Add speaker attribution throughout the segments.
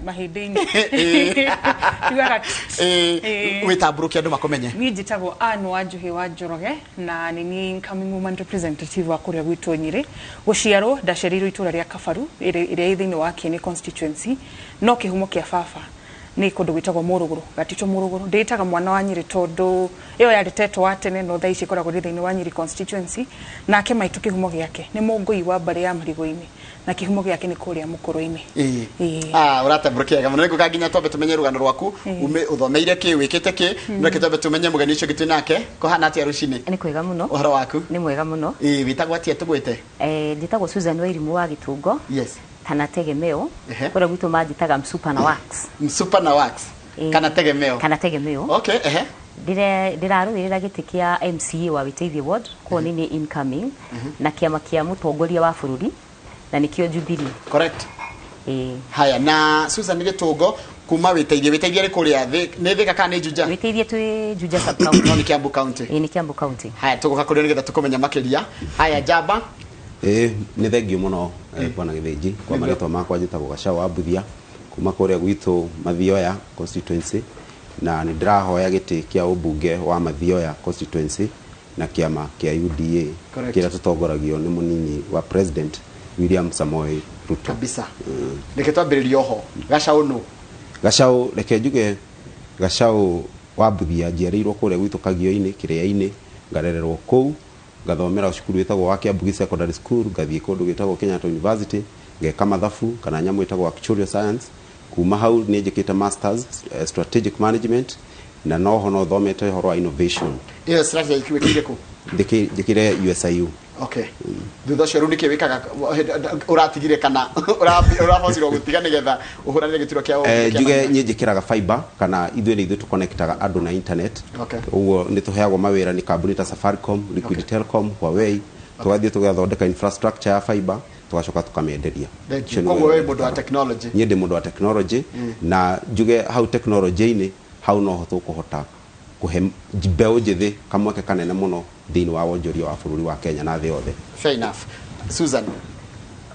Speaker 1: mahindini
Speaker 2: witamburukia andu makomenye
Speaker 1: ni njitagwo Anu Wanjuhi wa Njoroge na ni incoming woman representative wa kuria gwitu Nyiri guciarwo ndacerirwo itura ria Kabaru ire thiini wa Kieni constituency no kihumo kia baba ni kundu gwitagwo Muruguru gatito Muruguru nditaga mwana wa Nyiri tondu iyo yari teto wa tene no thaici koragwo thiini wa Nyiri constituency nake maitu kihumo giake ni mungui wa bare ya Marigoini na kihumo giake ni kuria Mukuru-ini
Speaker 2: uratamburukia gamuno niko kaginya twambe tumenye rugano rwaku uthomeire ki wikite ki nake twambe tumenye mugani ucio gitu nake ko hana atia rucini
Speaker 3: ni kwega muno
Speaker 2: uhoro waku
Speaker 3: ni mwega muno
Speaker 2: witagwo atia tugwite
Speaker 3: nditagwo Susan Wairimu wa Gitungo
Speaker 2: yes
Speaker 3: kana tegemeo kora gwitu majitaga Msupa na Wax
Speaker 2: kana tegemeo okay
Speaker 3: ndiraruirira giti kia MCA wa Witeithie ward ko nini incoming na kiama kia mutongoria wa bururi na nikio Jubilee
Speaker 2: correct haya na Susan Gitungo kuma Witeithie ri kuria ni thika kana Juja
Speaker 3: Witeithie tu Juja sub county
Speaker 2: no ni Kiambu county
Speaker 3: ni Kiambu county
Speaker 2: haya tugoka kuria nigetha tukomenya makiria haya Jamba
Speaker 4: ni thengio muno bwana Githinji kwa marito makwa njitagwo Gacau wa Mbuthia kuma kuria gwitu Mathioya constituency na ni ndirahoya giti kia ubunge wa Mathioya constituency na kiama kia UDA kira tutongoragio ni munini wa president William Samoei Ruto
Speaker 2: kabisa reke twambiririe oho Gacau
Speaker 4: reke njuge Gacau wa Mbuthia njiarirwo kuria gwitu Kagio-ini Kiria-ini ngarererwo kou ngathomera cukuru witagwo wa Kiambu Secondary School ngathie kundu gitagwo Kenyatta University ngeka mathabu kana nyamu itagwo actuarial science kuma hau ni njikite masters strategic management na noho no thomete horo wa innovation
Speaker 2: strategy ikiwekire ku
Speaker 4: njikire USIU
Speaker 2: okay thutha cio runike wikaga uratigire kana urafosirwo gutiga nigetha uhurane gitiro kia
Speaker 4: njuge njikiraga fiber kana ithuĩ tu connectaga andu na internet uguo ni tuheagwo mawira ni kambuni ta Safaricom Liquid Telecom Huawei tugathie tugathondeka infrastructure ya fiber tugacoka tukamenderia
Speaker 2: koguo we mundu wa technology
Speaker 4: nie ndi mundu wa technology na njuge hau technology-ini hau no tukuhota kuhe mbeu njithi kamweke kanene muno thiini wa wonjoria wa bururi wa Kenya na thi yothe
Speaker 2: fair enough Susan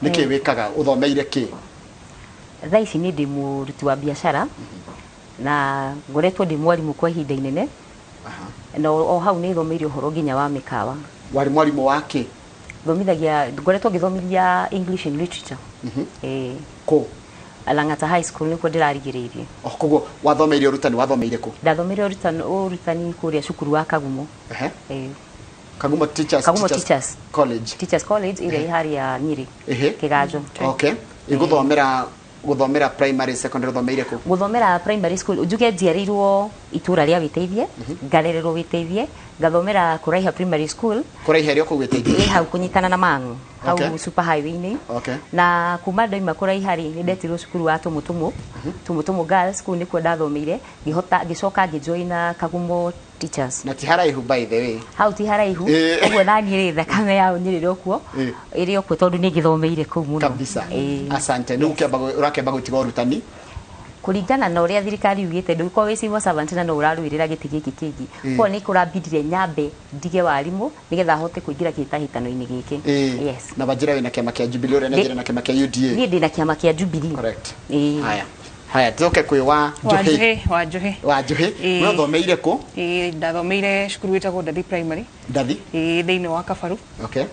Speaker 2: niki wikaga uthomeire ki
Speaker 3: thaici ni ndi muruti wa biashara na ngoretwo ndi mwarimu kwa ihinda inene no hau ni thomeire uhoro nginya wa mikawa
Speaker 2: wari mwarimu wake
Speaker 3: thomithagia ngoretwo ngithomithia English and literature
Speaker 2: ko
Speaker 3: Lang'ata High School niko ndirarigiririe
Speaker 2: koguo wathomeire wathomeire ku
Speaker 3: ndathomeire urutani kuria cukuru wa Kagumo
Speaker 2: Kagumo Teachers College
Speaker 3: ile hari ya Nyiri Kiganjo
Speaker 2: okay guthomera primary secondary thomeire ku
Speaker 3: guthomera primary school ujuge njiarirwo itura ria Witeithie ngarererwo Witeithie ngathomera kuraiha primary school
Speaker 2: kuraiha rio ku Witeithie
Speaker 3: hau kunyitana na Mang'u hau super highway-ini na kuma ndoima kuraiha ri ni ndetirwo cukuru wa Tumutumu girls school nikuo ndathomeire ngicoka ngijoina Kagumo Teachers
Speaker 2: na tiharaihu by the way
Speaker 3: hau tiharaihu uguo nani ri thakame yao nyirire okuo iri okuo tondu ni ngithomeire kuu muno
Speaker 2: kabisa asante ni urakeba gutiga urutani
Speaker 3: kuringana na uria thirikari yugite nduko we civil servant na no uraruirira giti giki kingi ko ni kurambidire nyambe ndige warimu nigetha hote kuingira kitahitano-ini giki
Speaker 2: yes na bajira wina kiama kia Jubilee uri na kiama kia UDA
Speaker 3: ni ndina kiama kia Jubilee
Speaker 2: correct haya tuke kwi wa Njuhi no thomeire ku
Speaker 1: ndathomeire cukuru witagwo Ndathi primary thiini wa Kabaru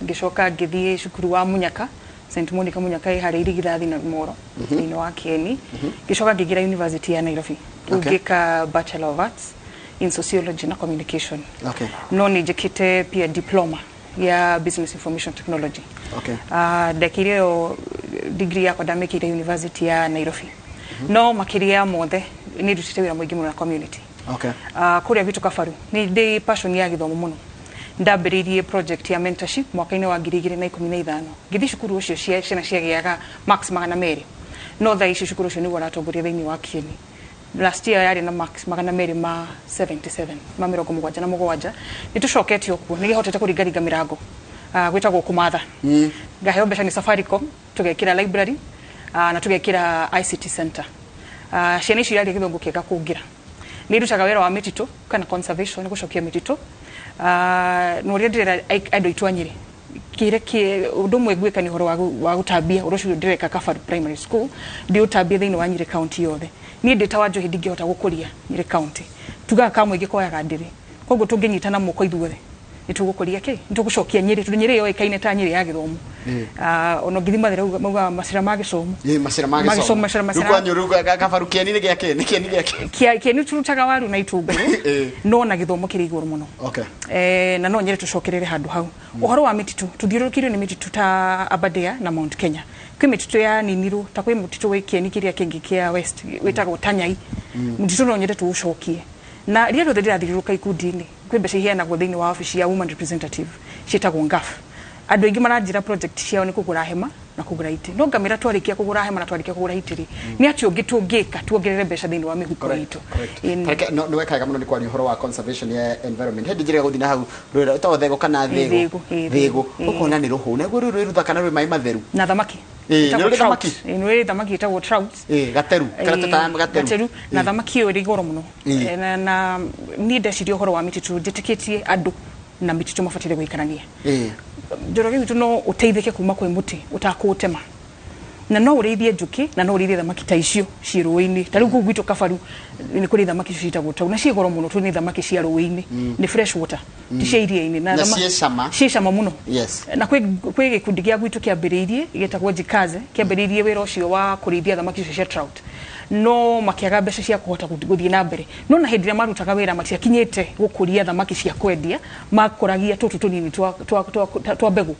Speaker 1: ngicoka ngithie cukuru wa Munyaka St Monica Munyaka hari irigithathi na Moro thiini wa Kieni ngicoka ngigira University ya Nairobi ngika Bachelor of Arts in Sociology na Communication no ni njikite pia diploma ya Business Information Technology ndekire degree yakwa ndamikire University ya Nairobi no makiria mothe ni rutite wira muingi muno na community kuria vitu Kabaru ni ndi passion ya githomo muno ndambiririe project ya mentorship mwaka-ini wa 2015 ngithi cukuru ucio ciana ciagiaga max 200 no thaici cukuru ucio niguo ratongoria thiini wa Kieni last year yari na max 200 ma 77 ma 77 ni tucoketio kuo ni gihotete kuringaringa mirango gwitagwo kumatha ngaheo mbeca ni Safaricom tugekira library na tugekira ICT center ciana icio yari githongo kiega kungira ni rutaga wira wa mitito kana conservation gucokia mitito no ria ndira andu itu Nyiri kireke undu mwe gwika ni horo wa gutambia urucio ndireka Kafaru Primary School ndi utambia thiini wa Nyeri County yothe ni ndi tawanjo hindingihota gukuria Nyeri County tuga kamwe gikoyaga ndiri koguo tunginyitana moko ithuothe nitugukuria ki nitugucokia Nyeri tundu Nyeri yo ikaine ta Nyeri ya githomo ono githima thera mauga macira ma gicomo
Speaker 2: macira ma gicomo rukwa nyuruga Kafaru kieni ni giake ni kieni giake
Speaker 1: kieni turutaga waru na itunguru no na githomo kiri iguru muno na no Nyeri tucokerere handu hau uhoro wa mititu tuthiurukirio ni mititu ta Aberdare na Mount Kenya kwi mititu ya Niniru ta kwi mutitu wa kieni kiria kingi kia West witagwo Tanyai mutitu no Nyeri tuucokie na ria rothe ndirathiruruka ikundi-ini kwi mbeca iheanagwo thiini wa office ya woman representative cietagwo ngaf andu aingi maranjira project ciao ni kugura hema na kugura iti no ngamira twarikia kugura hema na twarikia kugura itiri ni ati ungi tungika tuongerere mbeca thiini wa mihuko itu
Speaker 2: no wekaga muno ni kwari horo wa conservation ya environment hindi njira guthina hau rwira to thego kana thego ukona ni ruhu na guru rwira kana rwi mai matheru
Speaker 1: na thamaki ni thamaki itagwo trout
Speaker 2: gateru
Speaker 1: gateru na thamaki yo ri goro muno na ni ndeciria horo wa mititu njitikitie andu na mititu mafatire guikarania njoroge witu no uteithike kuma kwi muti utakutema na no ureithie njuki na no ureithie thamaki ta icio ci ruini ta riu gwitu Kafaru ni kuri thamaki ciitagwo tau na ci goro muno tu ni thamaki cia ruini ni fresh water ti cia iria-ini
Speaker 2: na
Speaker 1: ci cama muno na kwi gikundi gia gwitu kiambiriirie gitagwo Jikaze kiambiriirie wira ucio wa kurithia thamaki cia trout no makiaga mbeca cia kuhota guthie na mbere no na hindi ria marutaga wira matiakinyite gukuria thamaki cia kwendia makoragia tutu tunini twa mbegu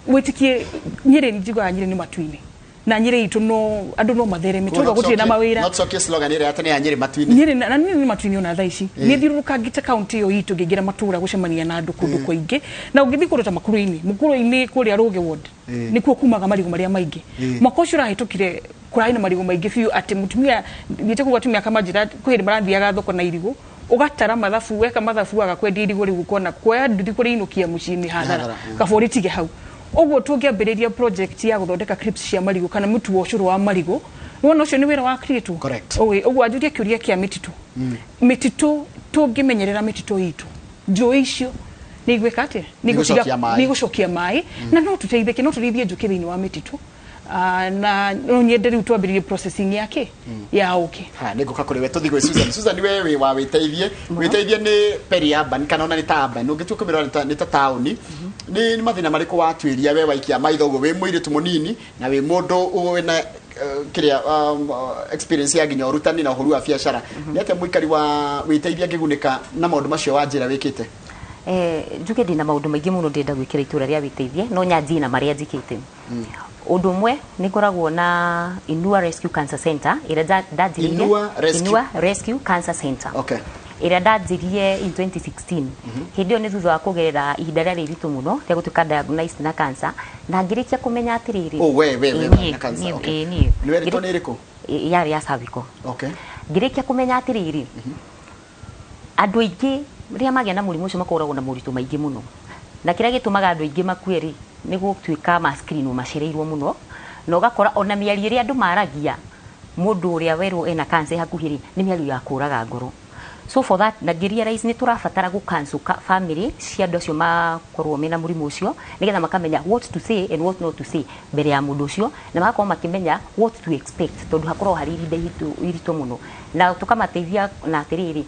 Speaker 1: witikie Nyeri njiga Nyeri ni matuini na Nyeri itu no andu no mathereme tuga gutie na mawira
Speaker 2: not so case slogan ire atene ya Nyeri matuini
Speaker 1: Nyeri na ni matuini ona thaici ni thiruruka ngite county yo itu ngingira matura gucemania na andu kundu kwaingi na ungithi kuruta makuru-ini kuria Ruge ward ni kuo kumaga marigo maria maingi mwaka ucio rahitukire kurai na marigo maingi fiu ati mutumia nite kuwa tumia kama njira kwiri maranthiaga thoko na irigo ugatara mathafu weka mathafu agakwendia irigo riu kona kwa nduthi kuri inukia mucini hadara kabori tige hau oguo tungiambiriria project ya guthondeka clips cia marigo kana mutu wa ucuru wa marigo wona ucio ni wira wa create oguo ajuria kiuria kia mititu mititu tungimenyerera mititu itu njui icio ni igwika atia ni gucokia mai na no tuteithike no turithie njuki thiini wa mititu na no nyende riu twambiririe processing yake ya uki
Speaker 2: ni nguka kuri we tuthi gwe Susan wewe wa witeithie ni peri-urban kana ona ni ta urban ungituka mirora ni ta town ni mathina mariku watwiria we waikia maitho go we muiritu munini na we mundu wena kiria experience ya ginya urutani na uhuru wa biashara ni ate muikari wa witeithia ngigunika na maundu macio wa njira wikite
Speaker 3: njuke ndina maundu maingi muno ndenda gwikira itura ria witeithie no nyanji na maria njikite undu mwe ni ngoragwo na Inua Rescue Cancer Center ira ndajirie Inua Rescue Cancer Center ira ndajirie in 2016 hindi ni thutha wa kugerera ihinda ria riritu muno ria gutuika diagnosed na cancer na ngirikia kumenya atiriri
Speaker 2: we na cancer ni werito ni iriku
Speaker 3: yari ya cervical ngirikia kumenya atiriri andu aingi ria magia na murimu ucio makoragwo na muritu maingi muno na kiria gitumaga andu aingi makueri ni gutuika mascreen macireirwo muno na ugakora ona miario ria andu maragia mundu uria werwo ena cancer hakuhiri ni miario ya kuraga ngoro so for that na realize ni turabatara gu cancel family cia andu acio makorwo mena murimu ucio nigetha makamenya what to say and what not to say mbere ya mundu ucio na magakorwo makimenya what to expect tondu hakorwo hari ihinda iritu muno na tukamateithia na atiriri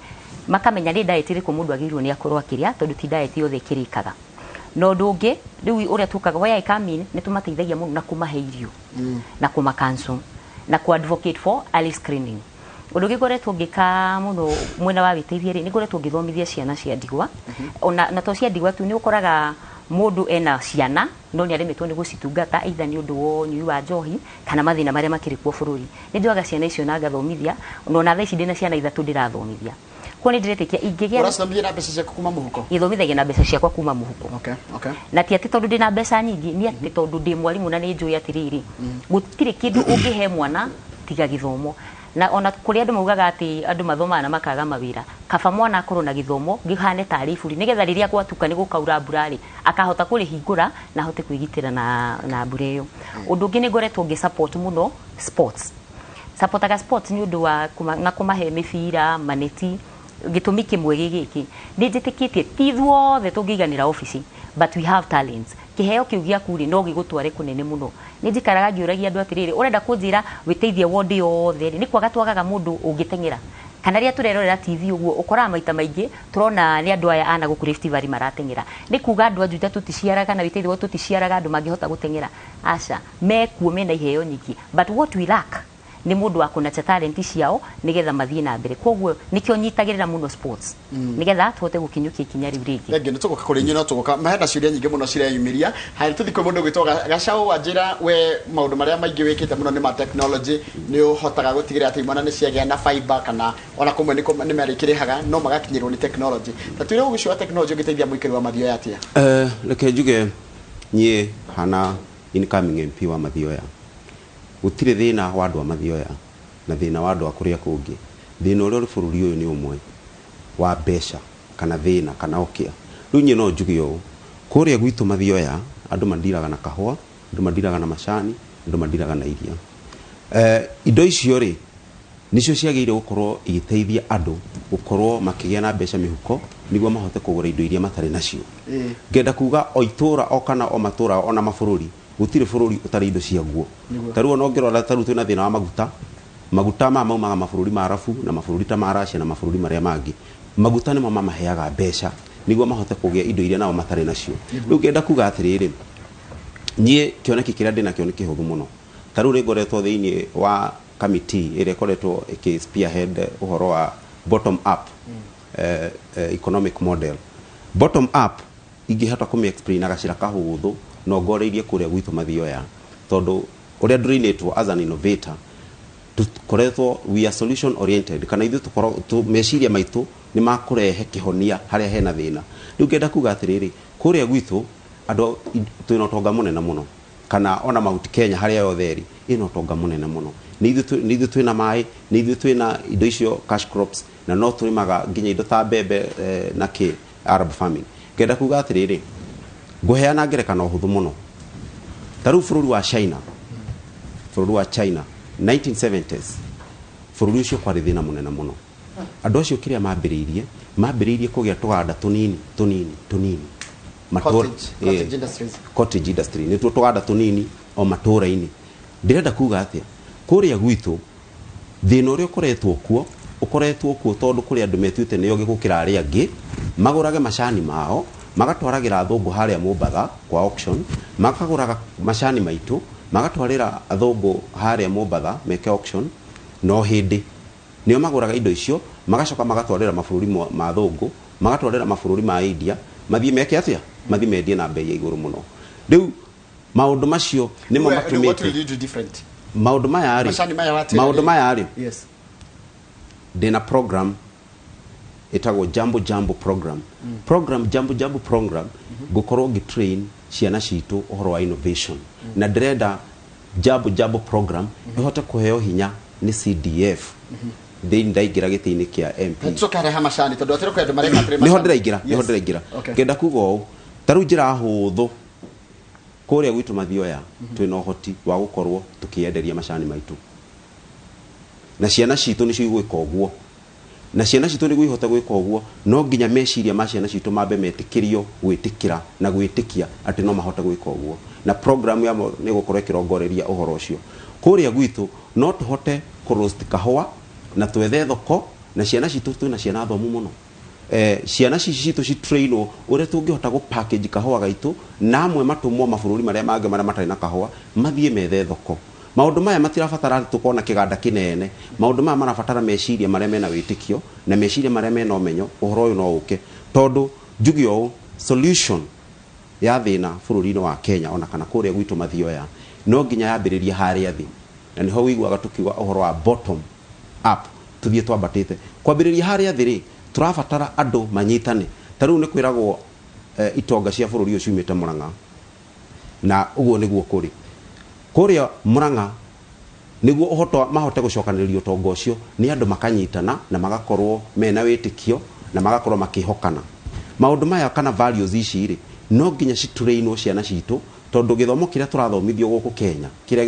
Speaker 3: makamenya ni diet iriku mundu agirwo ni akorwo akiria tondu ti diet yothe kirikaga no ndungi riu uria tukaga waya ikamin ni tumateithagia muno na kumahe irio na kuma cancel na ku advocate for early screening undu gigoretwo ngika muno mwena wa witeithia ri ni ngoretwo ngithomithia ciana cia ndigwa ona na to cia ndigwa tu ni ukoraga mundu ena ciana no ni aremetwo ni gucitungata either ni undu wo nyui wa njohi kana mathina maria makirikuo bururi ni njoaga ciana icio na ngathomithia ona thaa ici ndina ciana ithatu ndirathomithia kwani ndiretekia ingigia
Speaker 2: urasomithia na mbeca ciakwa kuma muhuko
Speaker 3: ithomithagia na mbeca ciakwa kuma muhuko
Speaker 2: okay
Speaker 3: na ti ati tondu ndina mbeca nyingi ni ati tondu ndi mwalimu na ni njui atiriri gutire kindu ungihe mwana tiga githomo na ona kuri andu maugaga ati andu mathomaga na makaga mawira kaba mwana akorwo na githomo gihane tarifuri nigetha riria gwatuka ni gukaura burari akahota kuri hingura na ahote kwigitira na mbura iyo undu ungi ni ngoretwo ngi support muno sports supportaga sports ni undu wa na kumahe mibira maneti gitumi kimwe gigiki ni njitikitie ti thuothe tungiganira office but we have talents. Kiheo kiu giaku ri no gigutware kunene muno. Ni njikaraga ngiuragia andu atiriri urenda kunjira witeithie ward yothe ni kwaga twagaga mundu ungitengera. Kana ria turerorera TV uguo ukora maita maingi turona ni andu aya ana guku Rift Valley maratengera. Ni kuga andu ajuja tuticiaraga na witeithie wo tuticiaraga andu mangihota gutengera. Aca mekuo mena iheo nyiki, but what we lack ni mundu akona talent ciao nigetha mathie na mbere. Koguo nikio nyitagirira muno sports nigetha tuhote gukinyukia ikinya riu ringi.
Speaker 2: Ngi nituguka kuri nyino tuguka mahena ciuria nyingi muno cireyumiria. Hari tuthi kwi mundu gwitwa Gacau Wanjira, we maundu maria maingi wikite muno ni ma technology, ni uhotaga gutigira ati imwana ni ciagia na fiber kana ona kumwe ni marikirihaga no magakinyirwo ni technology. Tatwire ugicwa technology giteithia muikiri wa Mathioya atia?
Speaker 4: Reke njuge nie hana incoming MP wa Mathioya. Gutire thina wa andu a Mathioya na thina wa andu a kuria kungi. Thina uria uri bururi uyu ni umwe wa besha kana thina kana okia. Riu nye no njuge u kuria gwitu Mathioya andu mandiraga na kahua, andu mandiraga na macani, andu mandiraga na iria. Indo icio ri nicio ciagire gukorwo igiteithia andu gukorwo makigia na besha mihuko niguo mahote kugura indo iria matari nacio. Ngenda kuga o itura o kana o matura ona mabururi gutire bururi utari indo cia guo. Taru ono ngirora taru twina thina wa maguta maumaga mabururi ma Arabu na mabururi ta ma Russia na mabururi maria mangi. Maguta nimo mamaheaga besha niguo mahote kugia indo iria nao matari nacio. Riu ngenda kuga atiriri nie kioneki kiria ndina kioneki huthu muno. Taru ri ngoretwo thiini wa committee ire koretwo iki spearhead uhoro wa bottom up economic model. Bottom up ingihota kumi explain agacira kahuthu no ngoreirie kuria gwitu Mathioya tondu uria ndrinetwo as an innovator tukoretwo we are solution oriented kana ithu tukoro meciria maitu ni makurehe kihonia haria hena thina. Riu ngenda kuga atiriri kuria gwitu andu twina utonga munene muno kana ona Mount Kenya haria yothe ri ina utonga munene muno. Ni ithu twina mai, ni ithu twina indo icio cash crops na no turimaga nginya indo ta mbembe na ki Arab farming. Ngenda kuga atiriri nguheana ngerekano huthu muno. Taru bururi wa China 1970s bururi ucio kwari thina munene muno. Andu acio kiria mambiriirie kugia tuganda tunini cottage industry ni tuganda tunini o matura-ini. Ndirenda kuga atia kuria gwitu thina uria ukoretwo kuo tondu kuri andu metuite niyo gigukira aria angi magurage macani mao magatwaragira athungu haria Mombatha kwa auction, makaguraga macani maitu magatwarira athungu haria Mombatha meke auction. No hindi niyo maguraga indo icio magacoka magatwarira mabururi ma athungu, magatwarira mabururi ma India, mathie meke atia mathie mendie na bei ya iguru muno. Riu maundu macio nimo matumite maundu maya ari
Speaker 2: yes
Speaker 4: dena program itago jambo program jambo program gukorwo gitrain ciana citu uhoro wa innovation na ndrenda jambo program ihote kuheo hinya ni CDF then ndaigira gitiini kia MP
Speaker 2: tsokare ha macani tondu atiro kwendu marekaatre
Speaker 4: macani niho ndiraingira ngenda kuga u taru njira huthu kuria gwitu Mathioya twina uhoti wa gukorwo tukienderia macani maitu na ciana citu nicio igwika uguo na ciana citu niguo ihota gwika uguo. No nginya meciria ma ciana citu mambe metikirio gwitikira na gwitikia ati no mahote gwika uguo, na program ya ni gukorwo kirongoreria uhoro ucio kuria gwitu. No tuhote kuroast kahua na twethe thoko na ciana citu twina ciana thomu muno. Ciana citu ci trainwo uria tungihota gu package kahua gaitu na amwe matumwo mabururi maria mangi maria matari na kahua mathie methe thoko. Maundu maya matirabatara tukona kiganda kinene. Maundu maya marabatara meciria maria mena witikio na meciria maria mena umenyo uhoro uyu no uke tondu njugio solution ya thina bururi-ini wa Kenya ona kana kuria gwitu Mathioya no nginya yambiriria haria thi, na niho wiguaga tukiuga uhoro wa bottom up tuthie twambatite kwambiriria haria thi ri turabatara andu manyitane. Taru ni kwiragwo itonga cia bururi ucio imite Murang'a na uguo niguo kuri kuria Murang'a niguo mahote gucokaniririo utonga ucio ni andu makanyitana na magakorwo mena witikio na magakorwo makihokana. Maundu maya kana values ici ri no nginya citrainwo ciana citu tondu githomo kiria turathomithio guku Kenya kiria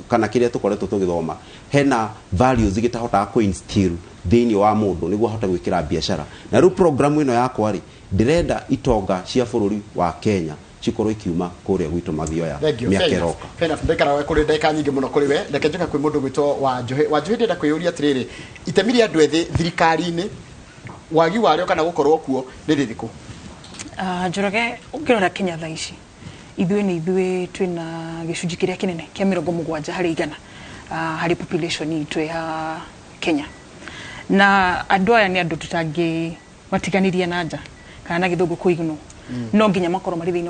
Speaker 4: kana kiria tukoretwo tugithoma hena values gitahotaga ku instill thiini wa mundu niguo ahote gwikira biashara na ru program ino yakwa ri ndirenda itonga cia bururi wa Kenya cikorwo ikiuma kuria gwitu mathio ya miakeroka
Speaker 2: fena ndekara we kuri ndeka nyingi muno kuri we ndeke njoka kwi mundu gwitwo wa njuhi ndenda kwiyuria atiriri itemiri andu ethi thirikari-ini wagi wario kana gukorwo kuo ni ririku
Speaker 1: Njoroge ukirora Kenya thaa ici ithuĩ twina gĩcunjĩ kĩrĩa kĩnene kĩa 70 harĩ 100 harĩ population itũ ya Kenya na andũ aya nĩ andũ tũtangĩ matiganirie na nja kana na gĩthũngũ kũigno no nginya makorwo marĩ thĩinĩ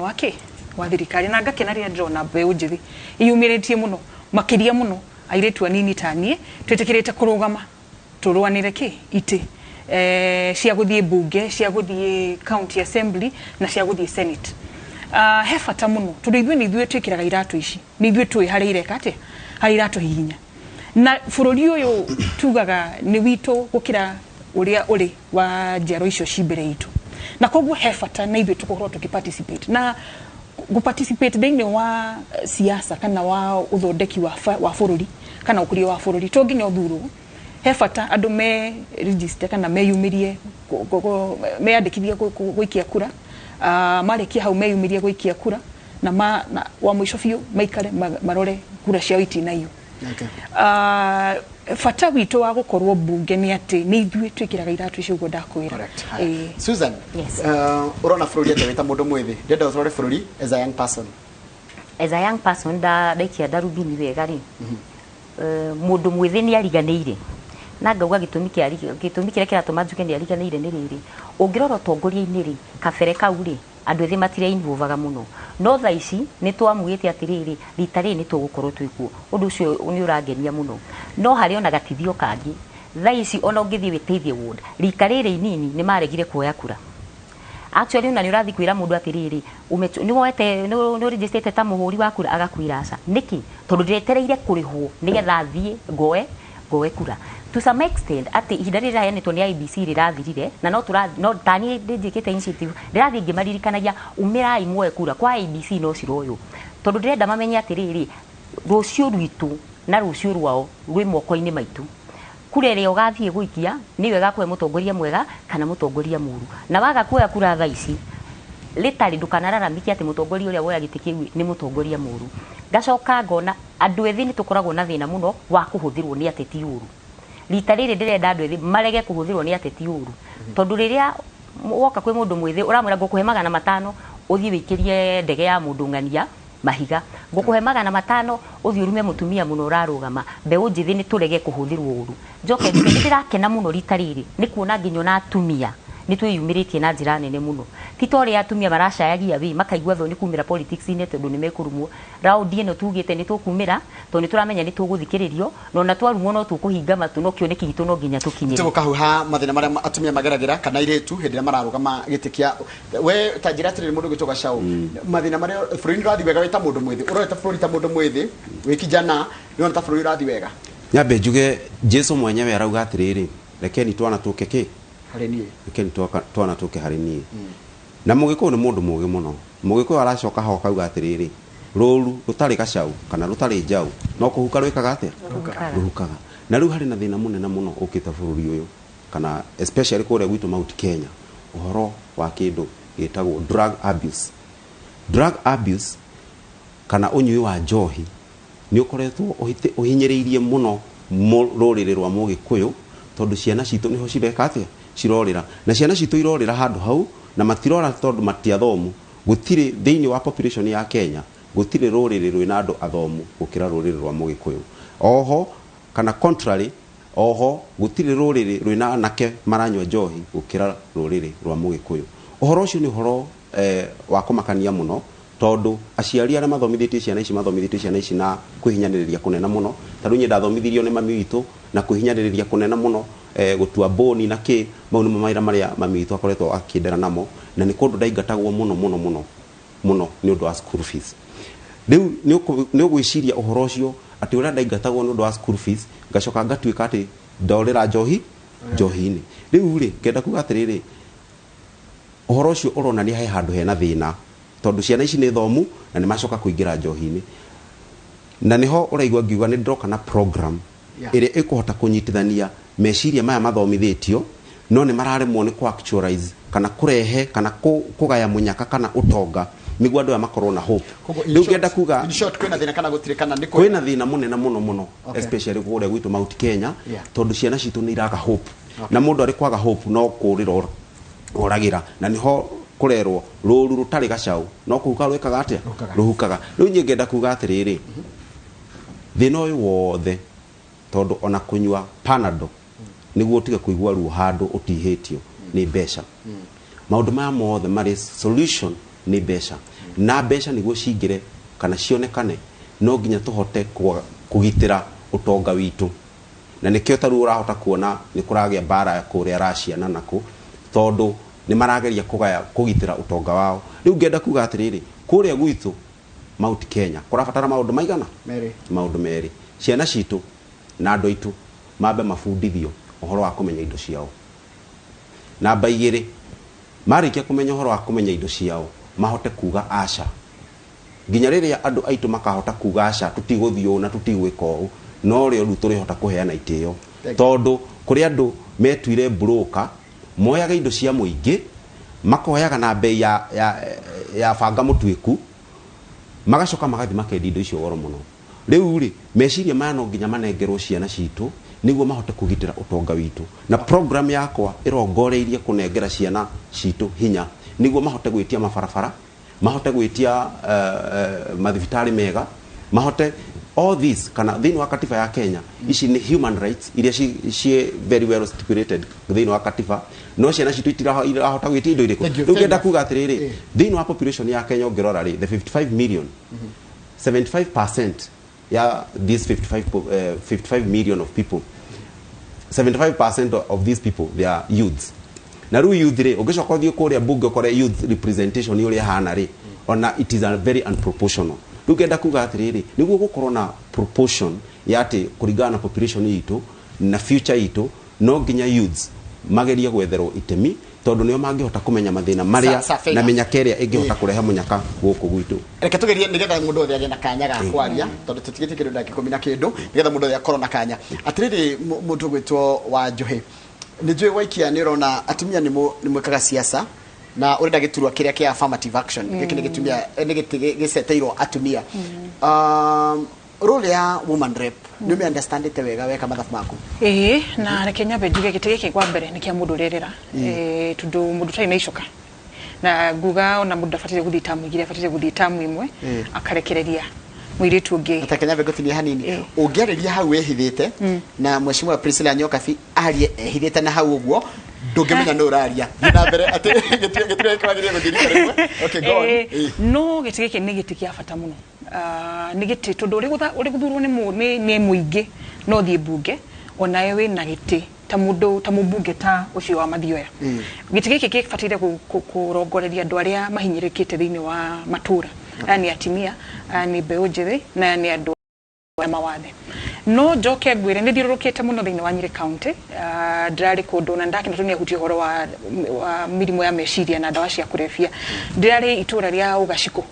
Speaker 1: wa thirikari na ngakena rĩrĩa ndĩrona mbeũ njĩthĩ iyumĩrĩtie mũno makĩria mũno airĩtu anini ta niĩ twĩtĩkĩrĩte kũrũgama tũrũanĩre itĩ cia gũthiĩ bunge cia gũthiĩ county assembly na cia gũthiĩ senate he bata mũno tondũ ithuĩ twĩkĩraga iratũ ici nĩ ithuĩ tũĩ harĩa ireka atĩa harĩa iratũ hihinya na bũrũri ũyũ tugaga nĩ witũ gũkĩra ũrĩa ũrĩ wa njiaro icio ci mbere itũ na koguo he bata na ithuĩ tũkorwo tũkĩparticipate na gũparticipate thĩinĩ wa siasa kana wa ũthondeki wa bũrũri kana ũkũria wa bũrũri to nginya ũthurwo he bata andũ me register kana meyumĩrie meyandĩkithie gũikia kura marĩkia hau meyumĩrie gũikia kura na wa mũico biũ maikare marore kura ciao itinaiyũ fata witũ wa gũkorwo bunge nĩ atĩ nĩ ithuĩ twĩkĩraga iratũ icio ũguo ndakwĩra
Speaker 2: Susan urona bũrũri atĩ wĩta mũndũ mwĩthĩ ndenda ũtware bũrũri as a young person
Speaker 3: ndaikia ndarubini wega rĩ mũndũ mwĩthĩ nĩ ariganĩire na ngauga gĩtũmi kĩrĩa kĩratũma njuke nĩ ariganĩire nĩ rĩrĩ ũngĩrora ũtongoria-inĩ rĩ kabere kau rĩ andũ ethĩ matire involvaga mũno no thaa ici nĩ twamugĩte atĩrĩrĩ rita rĩrĩ nĩ tũgũkorwo twĩkuo ũndũ ũcio nĩ ũrangenia mũno no harĩ ona gatithio kangĩ thaa ici ona ũngĩthiĩ wĩteithie ward rika rĩrĩ inini nĩ maregire kuoya kura actually una nĩ ũrathiĩ kwĩra mũndũ atĩrĩrĩ nĩ woete nĩ ũregistete ta mũhũri wa kura agakwĩra aca nĩkĩ tondũ ndĩretereire kũrĩhwo nĩgetha thiĩ ngoe kura to some extent ati ihinda rĩrĩa heanĩtwo nĩ IBC rĩrathirire na no tani ndĩnjĩkĩte initiative ndĩrathiĩ ngĩmaririkanagia umĩrai muoe kura kwa IBC no ciroywo tondũ ndĩrenda mamenye atĩrĩrĩ rũciũ rwitũ na rũciũ rwao rwĩ moko-inĩ maitũ kura ĩrĩa ũgathiĩ gũikia nĩ wega kuoya mũtongoria mwega kana mũtongoria mũru na waga kuoya kura thaa ici literally ndũkanararamĩkia atĩ mũtongoria ũrĩa woya gĩtĩ kĩu nĩ mũtongoria mũru ngacoka ngona andũ ethĩ nĩ tũkoragwo na thĩna mũno wa kũhũthĩrwo nĩ ateti ũru rita rĩrĩ ndĩrenda andũ ethĩ marege kũhũthĩrwo nĩ ateti ũru tondũ rĩrĩa woka kwĩ mũndũ mwĩthĩ ũramwĩra ngũkũhe 500 ũthiĩ wĩkĩrie ndege ya mũndũ ng'ania mahiga ngũkũhe 500 ũthiĩ ũrume mũtumia mũno ũrarũgama mbeũ njĩthĩ nĩ tũrege kũhũthĩrwo ũru njoke ndĩrakena mũno rita rĩrĩ nĩ kuona nginya na atumia nĩ twĩyumĩrĩtie na njĩra nene mũno ti ta ũrĩa atumia maracayagia wĩ makaigua thoni kumĩra politics-inĩ tondũ nĩ mekũrumwo raundi ĩno tugĩte nĩ tũkumĩra tondũ nĩ tũramenya nĩ tũgũthikĩrĩrio no na twarumwo no tũkũhinga matũ no kĩoneki gitũ no nginya tũkinyĩre
Speaker 2: tũgũkahuha mathĩna marĩa atumia mageragĩra kana irĩtu hĩndĩ ĩrĩa mararũgama gĩtĩ kĩa we ta njĩra atĩrĩrĩ mũndũ gwĩtwo Gacaũ mathĩna marĩa bũrũri ũrathiĩ wega wĩ ta mũndũ mwĩthĩ ũrorete bũrũri ta mũndũ mwĩthĩ wĩ kijana nĩ wona ta bũrũri ũrathiĩ wega
Speaker 4: nyambe njuge Jesu mwenyewe arauga atĩrĩrĩ rekeni twana tũke
Speaker 2: harĩ niĩ
Speaker 4: rekeni twana tũke harĩ niĩ na mũgĩkũyũ nĩ mũndũ mũũgĩ mũno mũgĩkũyũ aracoka ho kauga atĩrĩrĩ rũru rũtarĩ Gacaũ kana rũtarĩ njaũ no kũhuka rwĩkaga atĩa rũhukaga na rĩu harĩ na thĩna mũnene mũno ũkĩte bũrũri ũyũ kana especially kũrĩa gwitũ Mount Kenya ũhoro wa kĩndũ gĩtagwo drug abuse kana ũnyui wa njohi nĩ ũkoretwo ũhinyĩrĩirie mũno rũrĩrĩ rwa mũgĩkũyũ tondũ ciana citũ niho cireka atĩa cirorĩra na ciana citũ irorĩra handũ hau na matirora tondũ matiathomu gũtirĩ thĩinĩ wa population ya Kenya gũtirĩ rũrĩrĩ rwĩna andũ athomu gũkĩra rũrĩrĩ rwa mũgĩkũyũ oho kana contrary oho gũtirĩ rũrĩrĩ rwĩna anake maranyua njohi gũkĩra rũrĩrĩ rwa mũgĩkũyũ ũhoro ũcio nĩ ũhoro wa kũmakania mũno tondũ aciari arĩa mathomithĩtie ciana ici na kwĩhinyanĩrĩria kũnena mũno tondũ niĩ ndathomithirio nĩ mami witũ na kwĩhinyanĩrĩria kũnena mũno gũtua boni na kĩ mau nĩmo mawĩra marĩa mami witũ akoretwo akĩndera namo na nĩ kũndũ ndaingatagwo mũno nĩ ũndũ wa school fees rĩu nĩ ũgwĩciria ũhoro ũcio atĩ ũrĩa ndaingatagwo nĩ ũndũ wa school fees ngacoka ngatuĩka atĩ ndorĩra njohi-inĩ rĩu rĩ ngenda kuga atĩrĩrĩ ũhoro ũcio ũronania he handũ hena thĩna tondu ciana ici ni thomu na ni macoka kuingira njohi-ini na niho uraigwa ngiuga ni ndoka na program ire ikuhota kunyitithania meciria maya mathomithitio no ni mararemwo ni ku actualize kana kurehe kana kugaya munyaka kana utonga niguo andu makorwo na hope riu ngenda kuga
Speaker 2: in short kwina thina kana gutirikana ndiko
Speaker 4: kwina thina munene muno especially kure gwitu Mount Kenya tondu ciana citu ni iraga hope na mundu ari kwaga hope no kurira oragira na niho kurerwo ruru rutari gacau no kuhuka rwekaga atia ruhukaga riu ngenda kuga atiriri thina uyu wothe tondu ona kunywa Panadol niguo utige kuigua ruo handu utihitio ni mbeca maundu maya mothe mari solution ni mbeca na mbeca niguo cingire kana cionekane no nginya tuhote kugitira utonga witu na nikio taru urahota kuona ni kuragia bara ya kuria Russia na naku tondu ni marageria kugitira utonga wao riu ngenda kuga atiriri kuria gwitu Mount Kenya kurabatara maundu maigana maundu meri ciana citu na andu aitu mabe mafundithio uhoro wa kumenya indo ciao namba igiri marikia kumenya uhoro wa kumenya indo ciao mahote kuga aca nginya riria andu aitu makahota kuga aca tutiguthio na tutigwika u no rio ru turihota kuheana itio tondu kuri andu metuire broker moyaga indo cia muingi makoyaga na bei ya banga mutwiku magacoka magathi makendi indo icio goro muno riu ri meciria maya no nginya manengerwo ciana citu niguo mahote kugitira utonga witu na program yakwa irongoreirie kunengera ciana citu hinya niguo mahote gwitia mabarabara mahote gwitia mathibitari mega mahote all this kana thini wa katiba ya Kenya ici ni human rights iria ci very well stipulated thini wa katiba no ciana citu itirahota gwitia indo iriku riu ngenda kuga atiriri thini wa population ya Kenya ngirora ri the 55 million 75% yeah, these 55 million of people 75% of these people they are youths na ru youth re ugicoka thio kuria bunge kore youth representation yuri hana ri ona it is a very unproportional ngenda kuga atiriri niguo gukorwo na proportion ya ati kuringana na population yitu na future yitu no nginya youths mageria gwetherwo itemi tondu nio mangihota kumenya mathina maria na menyaka iria ingihota kurehe munyaka guku gwitu
Speaker 2: reke tugerie nigetha mundu othe agena kanya ga kwaria tondu tutigite kindu ndaki 10 na kindu nigetha mundu othe akorwo na kanya atiriri mundu gwitwo wa Njohi ni njui waikia ni rona atumia ni mwekaga siasa na urenda giturwa kiria kia affirmative action giki ni gitumia ni giseteirwo atumia role ya woman rep ni me understand it wega weka mathafu maku
Speaker 1: na reke nyabe njuge gitege ki kwa mbere ni kia mundu rerera tundu mundu tai naicoka na nguga ona mundu afatire guthitamu igire afatire guthitamu imwe akarekereria mwiritu ungi
Speaker 2: atakenya begotini hanini ungereria hau ehithite na mheshimiwa Priscilla Nyokabi arie ehithite na hau uguo ndungimenya no uraria na mbere ati gitire kwagiria guthirika rimwe okay go on
Speaker 1: no gitike ni gitike afata muno ni giti tondu uri guthurwo ni muingi no thie bunge onayo we na giti ta mubunge ta ucio wa Mathioya gitike giki fatire kurongoreria andu aria mahinyirikite thiini wa matura yani atimia ni mbeũ njĩthĩ na ni andu mawathe no njoke ngwire ndi thirurukite muno thiini wa Nyeri County ndirari kundu na ndakina tunia hutie horo wa mirimo ya meciria na ndawa cia kurefia ndirari itura ria ugaciko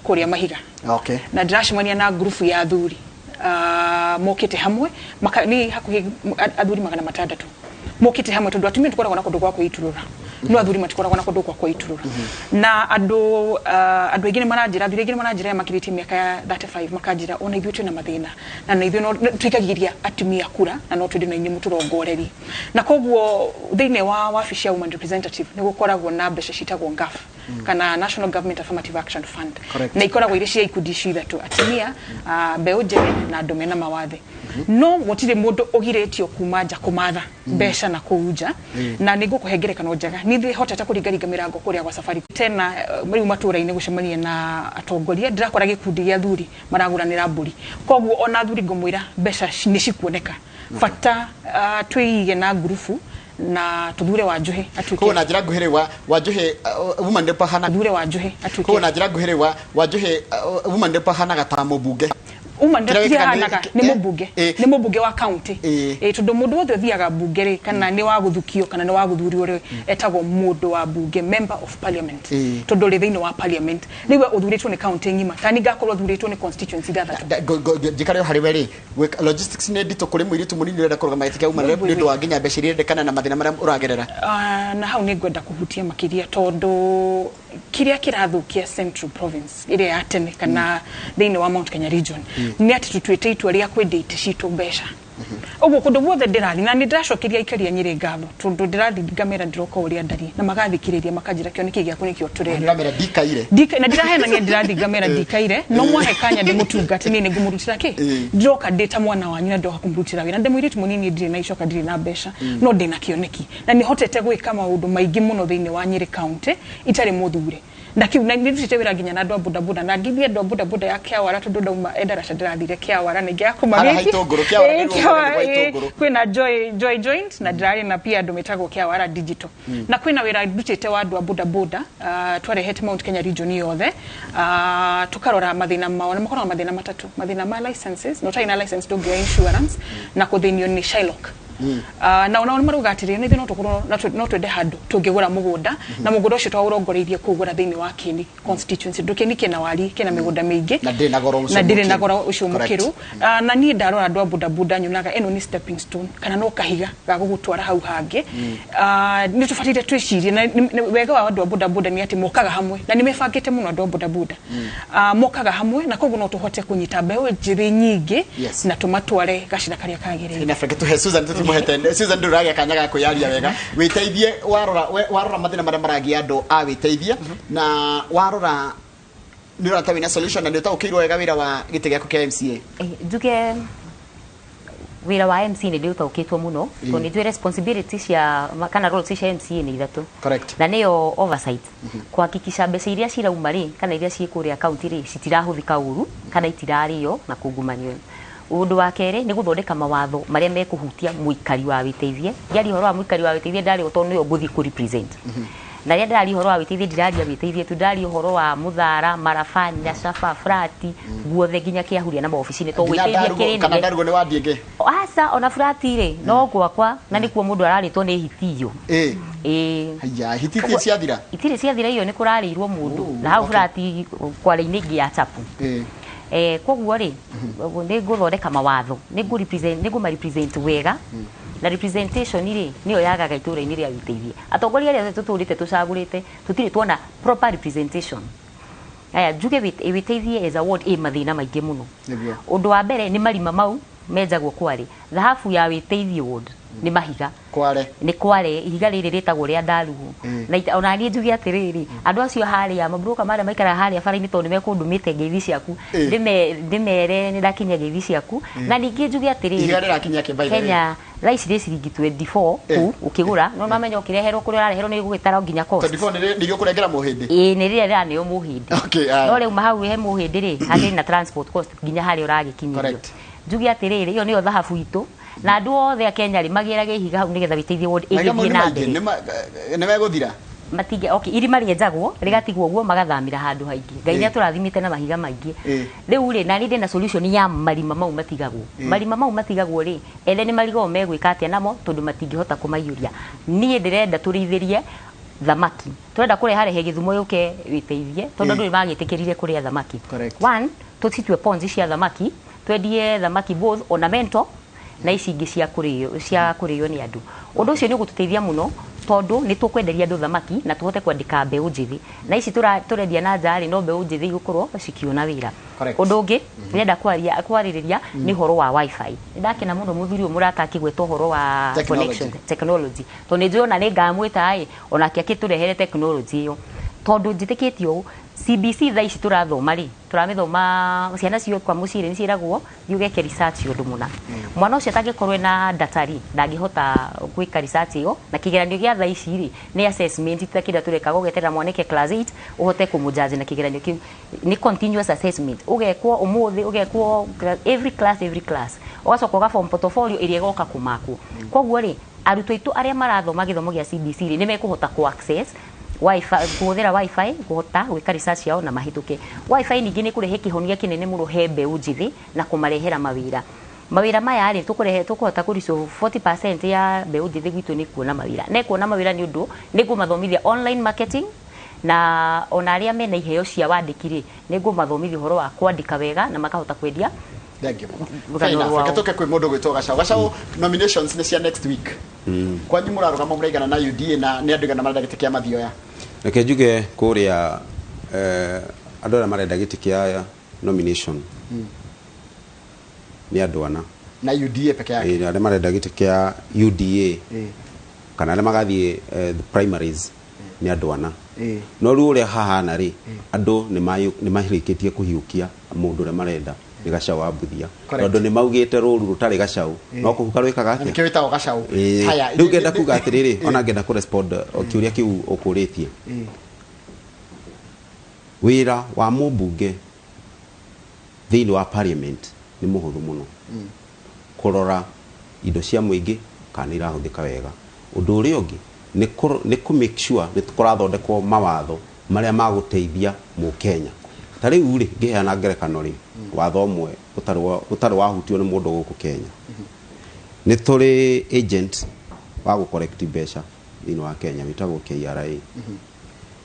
Speaker 1: kuria Mahiga
Speaker 2: okay
Speaker 1: na ndiracemania na group ya athuri mokite hamwe ni hakuhi athuri 600 mokite hamwe tondu atumia tukoragwo na kundu gwa kuiturura no athuri matikoragwo na kundu gwa kuiturura na andu aingine maranjira athuri aingine maranjira ya makiriti miaka ya 35 makanjira ona ithuĩ twina mathina na ithuĩ no twikagiria atumia kura na no twende na inyi muturongoreri na koguo thiini wa wabici ya woman representative ni gukoragwo na mbeca citagwo ngaf kana National Government Affirmative Action Fund na ikoragwo iri cia ikundi cithatu atumia mbeũ njĩthĩ na andu mena mawathe no gutire mundu ogiretio kuma nja kumatha mbeca na kuuja na nigukuhengerekano njaga nithi hoteta kuringaringa mirango kuria kwa safari tena muri matura-ini gucemania na atongoria ndirakora gikundi gia athuri maraguranira mburi koguo ona athuri ngomwira mbeca ni cikuoneka fata twiige na grupu na tuthure wa Njohi atuike
Speaker 2: ko na njira nguhire wa Njohi woman rep hana
Speaker 1: tuthure wa Njohi atuike
Speaker 2: ko na njira nguhire wa Njohi woman rep hana gata mubunge
Speaker 1: uma ndatianaga ni mubunge wa county tundu mundu wothe thiaga bunge ri kana ni wa guthukio kana ni wa guthurio ri etagwo mundu wa bunge member of parliament tundu ri thiini wa parliament niwe uthuritwo ni county ngima tani ngakorwo uthuritwo ni constituency gatha
Speaker 2: jikare hari weri logistics ne dito kuri mwiritu munini renda kuruga maitike uma re ndu wa nginya beciri ndekana na mathina maria uragerera
Speaker 1: na hau ni ngwenda kuhutia makiria tondu kiria kirathukia Central Province ire ya tene kana thiini wa Mount Kenya region ni ati tutwite itua ria kwende ite citu mbeca ogo kundu guothe ndirathi na ni ndiracokeria ikaria Nyeri ngatho tondu ndirathi ngamera ndiroka uria ndari na magathikiriria makanjira kio niki giaku nikio turere
Speaker 2: ngamera dikaire
Speaker 1: na ndirahena ni ndirathi ngamera dikaire no mwahe kanya ndi mutungati ni ngumurutira ki ndiroka ndita mwana wanyu na ndoka kumurutira wira ndimwiritu munini ndiri na icoka ndiri na mbeca no ndina kioneki na ni hotete gwika maundu maingi muno thiini wa Nyeri county itari muthure na kiu na ndithite wira nginya na andu boda boda na ngithie andu boda boda ya Kiawara tondu ndauma Endarasha ndirathire Kiawara ni ngia kumagiki kwina joy joint na ndirari na pia andu metagwo Kiawara digital na kwina wira ndutite wa andu boda boda twarehete Mount Kenya region yothe tukarora mathina mao na makorwo mathina matatu mathina ma licenses no taina license to get insurance na kuthinio ni Shylock na ona marugatire ni thino tukorwo no twende handu tungigura mugunda na mugunda ucio twaurongoreirie kugura thiini wa Kini constituency ndukeni kina wari kina migunda mingi
Speaker 2: na ndire na goro
Speaker 1: ucio mukiru na ni ndarora andu buda buda nyunaga eno ni stepping stone kana no kahiga ga gugutwara hau hangi ni tufatire twicirie na wega wa andu buda buda ni ati mokaga hamwe na nimefangite muno andu buda buda mokaga hamwe na koguo no tuhote kunyita mbeũ njĩthĩ nyingi na tumatware gacira karia kagirire
Speaker 2: ina freke tu Susan muhetende Susan nduragia kanyaga kuyaria wega witeithie warora mathina maria maragia andu a witeithie na warora ni rata wina solution na ndio ukirwo wega wira wa gite giako kia MCA
Speaker 3: nduge wira wa MCA ni ndio ukitwo muno to ni responsibility cia kana roles cia MCA ni ithatu
Speaker 2: correct
Speaker 3: na niyo oversight kuhakikisha mbeca iria cirauma ri kana iria ciikuria county ri citirahuthika uru kana itirario na kungumanio undu wa kere ni guthondeka mawatho maria mekuhutia muikari wa witeithie yari horo wa muikari wa witeithie ndari oto niyo nguthi ku represent na ria ndari horo wa witeithie ndirari witeithie tu ndari horo wa muthara marafanya safa frati guothe nginya kiahuria na maofici ni to witeithie kiri
Speaker 2: kana ndarugo ni wadienge
Speaker 3: asa ona frati ri no gwakwa na nikuo mundu araritwo ni hitiyo
Speaker 2: haya hititi ciathira
Speaker 3: itiri ciathira iyo ni kurarirwo mundu na hau frati kwari-ini ngia chapu koguo ri ni guthondeka mawatho ni gu represent wega na representation ri niyo yagaga itura-ini ria witeithie atongoria ria tuturite tucagurite tutiri tuona proper representation aya njuge witeithie as a ward mathina maingi muno undu wa mbere ni marima mau menjagwo kwari thahabu ya witeithie ward ni mahiga kware ihiga riri ritagwo ria ndaruhu na ona ni njugi atiriri andu acio haria mabroka maria maikara haria faraini tondu mekundumite ngeithi ciaku ndimere ni ndakinya ngeithi ciaku na ningi njugi atiriri
Speaker 2: ihiga rirakinya kibaire
Speaker 3: Kenya rice ri ciringi 24 ku ukigura no namenya ukireherwo kuri arareherwo ni gugitara nginya cost
Speaker 2: 24 ni kurengera muhindi
Speaker 3: ni rire rani yo muhindi no riu mahau he muhindi ri hari na transport cost nginya hari uragikinyirio njugi atiriri iyo niyo thahabu itu na andu othe a Kenya ri magirage ihiga hau nigetha witeithie ward ithie na mbere
Speaker 2: ni meguthira
Speaker 3: matige irima rienjagwo rigatigwo guo magathamira handu haingi ngai ni aturathimite na mahiga maingi riu ri na ni na solution ya marima mau matigagwo ri ene ni marigo megwika atia namo tondu matingihota kumaiyuria nie ndirenda turithirie thamaki turenda kureharehe githumo yuke witeithie tondu ndu magitikirire kuria thamaki one tutitwe ponzi cia thamaki twendie thamaki both ornamental na ici ingi cia kurio ni andu undu ucio ni gututeithia muno tondu ni tukwenderia andu thamaki na tuhote kwandika mbeu njithi na ici turendia na njari no mbeu njithi gukorwo cikiona wira undu ungi nenda kwaririria ni horo wa wifi ndakena muno muthuri umurata akigweta horo wa connection technology to ni njona ni ngamwita ai ona akiaturehere technology iyo tondu njitikitio CBC tha ici turathoma ri turamithoma ciana cio kwa muciri ni ciragwo yugeke research undu muna mwana ucio tangikorwe na data ri ndangihota gwika research iyo na kigeranio gia tha ici ri ni assessment itakira turekaga ugeterera mwanike class 8 uhote kumujaji na kigeranio kiu ni continuous assessment ugekwo umuthi ugekwo every class ugacoka uga form portfolio iria igoka kumakwo koguo ri arutwo itu aria marathoma githomo gia CBC ri ni mekuhota ku access wifi kuhũthĩra wifi kuhota gwĩka research yao na mahĩtũke. Wifi ningĩ nĩ kũrehe kĩhonia kĩnene mũno he mbeũ njĩthĩ na kũmarehera mawĩra maya rĩ tũkũhota kũrico 40% ya mbeũ njĩthĩ gwitũ nĩ kuona mawĩra. Na kuona mawĩra nĩ ũndũ nĩ ngũmathomithia online marketing na ona arĩa mena iheo cia wandĩki rĩ nĩ ngũmathomithia ũhoro wa kwandĩka wega na makahota kwendia.
Speaker 2: Katoke kwĩ mũndũ gwĩtwo Gacaũ. Gacaũ nominations nĩ cia next week. Kwanyu mũrarũgama mũraigana na UDA na nĩ andũ igana marenda gĩtĩ kĩa mathioya.
Speaker 4: Reke njuge kũrĩa andũ arĩa marenda gĩtĩ kĩa nomination nĩ andũ ana
Speaker 2: na UDA peke yake.
Speaker 4: Arĩa marenda gĩtĩ kĩa UDA kana arĩa magathiĩ the primaries nĩ andũ ana. No rĩu ũrĩa hahana rĩ andũ nĩ mahirĩkĩtie kũhiũkia mũndũ ũrĩa marenda nĩ Gacaũ wa Mbuthia tondũ nĩ maugĩte rũru rũtarĩ Gacaũ no kũhuka rwĩkaga atĩa
Speaker 2: nĩkĩo wĩtagwo Gacaũ.
Speaker 4: Haya rĩu ngenda kuga atĩrĩrĩ ona ngenda kũrespond kĩũria kĩu ũkũrĩtie wĩra wa mũmbunge thĩinĩ wa parliament nĩ mũhũthũ mũno kũrora indo cia mũingĩ kana irahũthĩka wega. Ũndũ ũrĩa ũngĩ nĩ kũ make sure nĩ tũkũrathondekwo mawatho marĩa magũteithia mũkenya. Ta rĩu rĩ ngĩheana ngerekano rĩ watho ũmwe ũtarĩ wahutio nĩ mũndũ gũkũ Kenya. Nĩ tũrĩ agent wa gũ-collect mbeca thĩinĩ wa Kenya wĩtagwo KRA.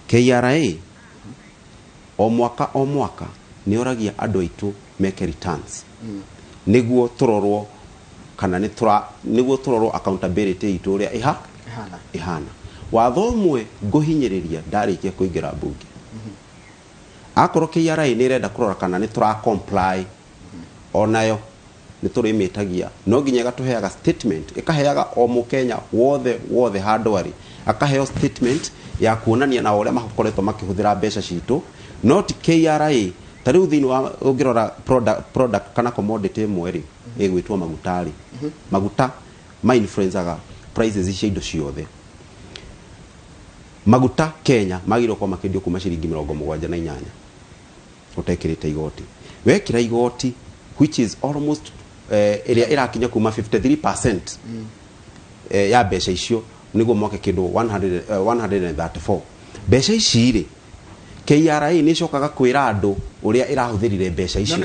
Speaker 4: KRA o mwaka nĩ oragia andũ aitũ meke returns nĩguo tũrorwo kana nĩguo tũrorwo accountability itũ ũrĩa ihana. Watho ũmwe ngũhinyĩrĩria ndarĩkia kũingĩra mbunge akorwo KRA nĩ renda kũrora kana nĩ tũra comply onayo nĩ tũrĩmĩtagia no nginya ĩgatũheaga statement ĩkaheaga o mũkenya wothe handũ arĩ akaheo statement ya kuonania na ũrĩa makoretwo makĩhũthĩra mbeca citũ not KRA. Ta rĩu thĩinĩ wa ũngĩrora product kana commodity ĩmwe rĩ ĩgwĩtwo maguta rĩ maguta ma influenzaga prices cia indo ciothe. Maguta Kenya magĩrĩirwo kwa makĩendio kuma ciringi 78 ũtekĩrĩte igoti. Wekĩra igoti which is almost ĩrĩa ĩrakinya kuma 53% ya mbeca icio nĩguo moke kĩndũ 134. Mbeca ici rĩ KRA nĩ cokaga kwĩra andũ ũrĩa ĩrahũthĩrire mbeca icio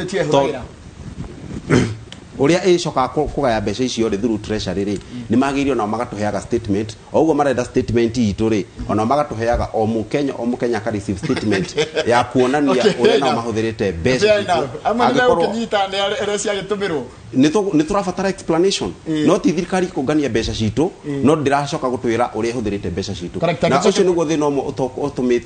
Speaker 4: ũrĩa ĩcokaga kũgaya mbeca icio rĩ through treasury rĩ nĩ magĩrĩirwo nao magatũheaga statement o ũguo marenda statement itũ rĩ ona magatũheaga o mũkenya ka receive statement ya kuonania ũrĩa nao mahũthĩrĩte mbeca icio.
Speaker 2: Angĩkorwo ũkĩnyita nĩ arĩa ciagĩtũmĩrwo
Speaker 4: nĩ tũrabatara explanation no ti thirikari kũngania mbeca citũ no ndĩracoka gũtwĩra ũrĩa ĩhũthĩrĩte mbeca citũ. Na ũcio nĩguo thĩna ũmwe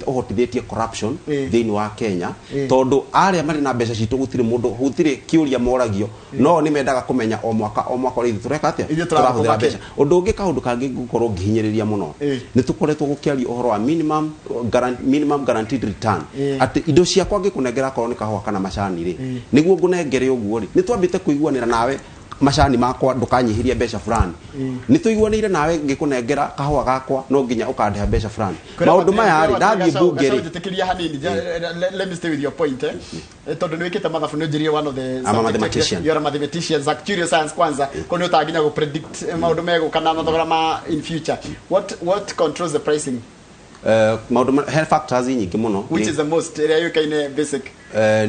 Speaker 4: ũhotithĩtie corruption thĩinĩ wa Kenya tondũ arĩa marĩ na mbeca citũ gũtirĩ kĩũria moragio no nĩ mendaga kũmenya o mwaka ũrĩa tũreka atĩa tũrahũthĩra mbeca. Ũndũ ũngĩ kaũndũ kangĩ ngũkorwo ngĩhinyĩrĩria mũno nĩ tũkoretwo gũkĩaria ũhoro wa minimum guaranteed return atĩ indo ciakwa ngĩkũnengera korwo nĩ kahũa kana macani rĩ nĩguo ngũnengere ũguo rĩ nĩ twambĩte kũiguanĩra nawe macani makwa ndũkanyihirie mbeca fulani nĩ tũiguanĩire nawe ngĩkũnengera kahũa gakwa no nginya ũkandĩha mbeca fulani. Maũndũ maya rĩ ndathiĩ bunge rĩ
Speaker 2: njĩtĩkĩria hanini let me stay with your point tondũ nĩ wĩkĩte mathabu nĩ njĩrie one of the
Speaker 4: mathematician
Speaker 2: you're a mathematician actuarial science kwanza kwa nĩ ũtanginya gũ predict maũndũ megũka na mathogora ma in future what controls the pricing
Speaker 4: maũndũ health factors nyingĩ mũno
Speaker 2: which is the most area you can basic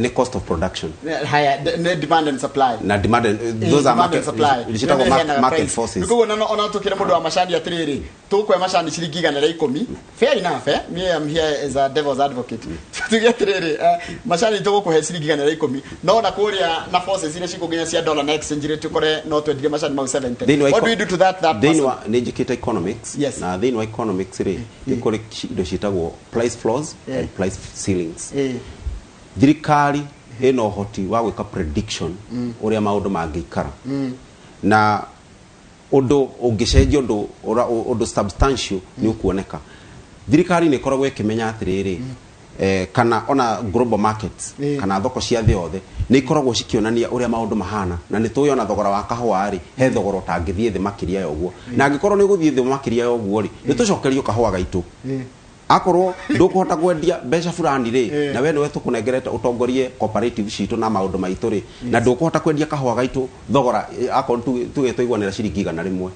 Speaker 4: the cost of production
Speaker 2: higher the demand and supply
Speaker 4: na demand those are market supply market forces.
Speaker 2: Nikuwa ona tukira mũndũ wa macani atiriri tukwe macani ciringi 110 fair enough me am here as a devil's advocate tuge atiriri macani tugukuhe ciringi 110 no na kuria na forces ile cikuginya cia dollar na exchange rate tukore no twendie macani mau 70. What do we do to that
Speaker 4: ni educated economics na then economics ri ikore indo citagwo price floors and price ceilings. Thirikari ĩno ũhoti wa gwĩka prediction ũrĩa maũndũ mangĩikara na ũndũ ũngĩcenjia ũndũ substantial nĩ ũkuoneka. Thirikari nĩ ĩkoragwo ĩkĩmenya atĩrĩrĩ kana ona global markets kana thoko cia thĩ yothe nĩ ikoragwo cikionania ũrĩa maũndũ mahana na nĩ tũĩ ona thogora wa kahũa rĩ he thogora ũtangĩthiĩ thĩ makĩria ya ũguo na angĩkorwo nĩ gũthiĩ thĩ makĩria ya ũguo rĩ nĩ tũcokerio kahũa gaitũ akorwo ndukuhota kwendia mbeca fulani ri na we niwe tukunengerete utongorie cooperative citu na maundu maitu ri na ndukuhota kwendia kahua gaitu thogora akorwo tugituigwanira ciringi 100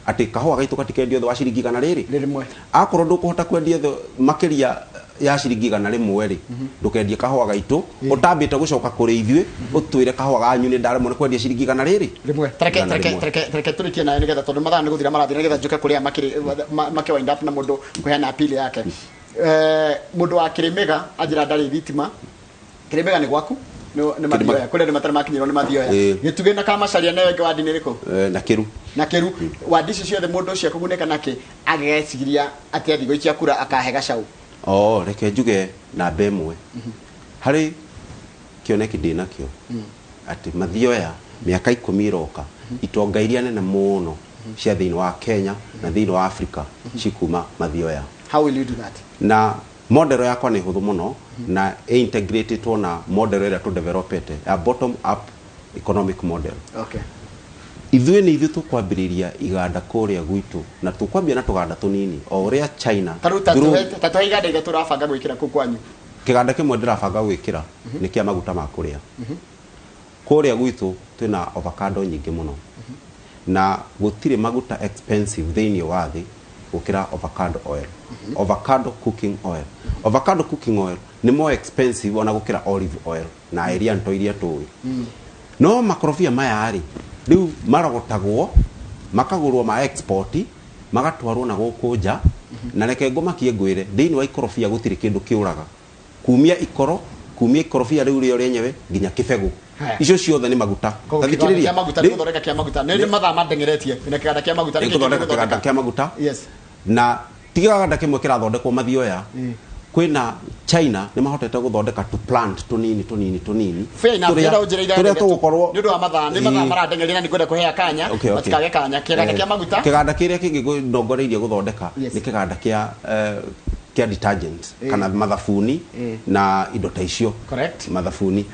Speaker 4: ati kahua gaitu gatikendio thwa ciringi 100 rimwe akorwo ndukuhota kwendia makiria ya ciringi 100 ri ndukendie kahua gaitu utambite gucoka kuri ithuĩ utwire kahua ganyu ni ndare mone kwendia ciringi 100 rimwe
Speaker 2: treke turikie nayo nigetha tondu mathana guthira marathira nigetha njuke kuria make wind up na mundu kuheana appeal yake mundu wa Kirimega ajira ndari thitima Kirimega ni gwaku ni mathioya kule ni matara makinyiro ni mathioya gituge na kama caria nayo ngi wadi niriko na kiru wadi icio ciothe mundu ucio kuguneka nake agecigiria ati athi goikia kura akahe gacau
Speaker 4: reke njuge na bemwe hari kioneki ndina kio ati mathioya miaka 10 iroka itonga iria nene muno cia thiini wa Kenya na thiini wa Africa cikuma mathioya.
Speaker 2: How will you do that?
Speaker 4: Na model yakwa ni huthu muno na integrated na model ira to develop a bottom up economic model.
Speaker 2: Okay.
Speaker 4: Ithuĩ ni ithuĩ tukwambiriria iganda kuria gwitu na tukwambia na tuganda tunini o uria China
Speaker 2: tatu iganda iga turabanga gwikira ku kwanyu
Speaker 4: kiganda kimwe ndirabanga gwikira ni kia maguta ma kuria kuria gwitu twina avocado nyingi muno na gutire maguta expensive thiini wa thi gukira avocado oil avocado cooking oil ni more expensive ona gukira olive oil na area nto iria tuwi no makorofia maya ari riu marogotagwo makagurwo ma export magatwarwo na guku nja na reke ngomakie ngwire thiini wa ikorofia gutire kindu kiuraga kumia ikorofia riu rio ryenyewe nginya kibegu icio ciothe ni maguta
Speaker 2: tathikiriria maguta ni guthondeka kia maguta ni mathaa mandengeretie ni kiganda kia maguta
Speaker 4: ni guthondeka kia maguta na tigaganda kimwe kirathondekwo mathioya kwina China ni mahotete guthondeka to plant tunini turia tugukorwo
Speaker 2: ni ndu wa mathaa ni mathaa maradengeria ni kwenda kuhea kanya matikage kanya kiganda kia maguta
Speaker 4: kiganda kiria kingi ndongoreirie guthondeka ni kiganda kia detergent kana mathafuni na indo ta icio mathafuni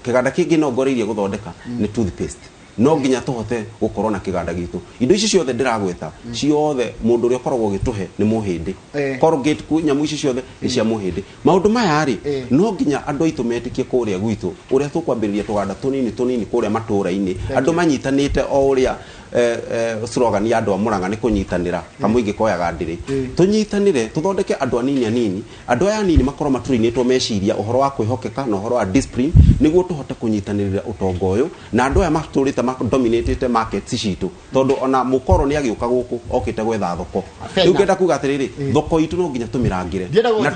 Speaker 4: kiganda kingi ndongoreirie guthondeka ni toothpaste no nginya tuhote gukorwo na kiganda gitu indo ici ciothe ndiragweta ciothe mundu uri ukoragwo gituhe ni muhindi corrugate ku nyamu ici ciothe ni cia muhindi maundu maya ri no nginya andu aitu metikie kuria gwitu uria tukwambiriria tuganda tunini kuria matura-ini andu manyitanite o uria slogan ya andu amuranga ni kunyitanira kamuingi koyaga ndiri tunyitanire tuthondeke andu anini andu aya anini makorwo maturinitwo meciria uhoro wa kwihokeka na uhoro wa discipline niguo tuhote kunyitanirira utonga uyu na andu aya maturite dominated markets citu tondu ona mukoro ni agiuka guku okite gwetha thoko riu ngenda kuga atiriri thoko itu no nginya tumirangire na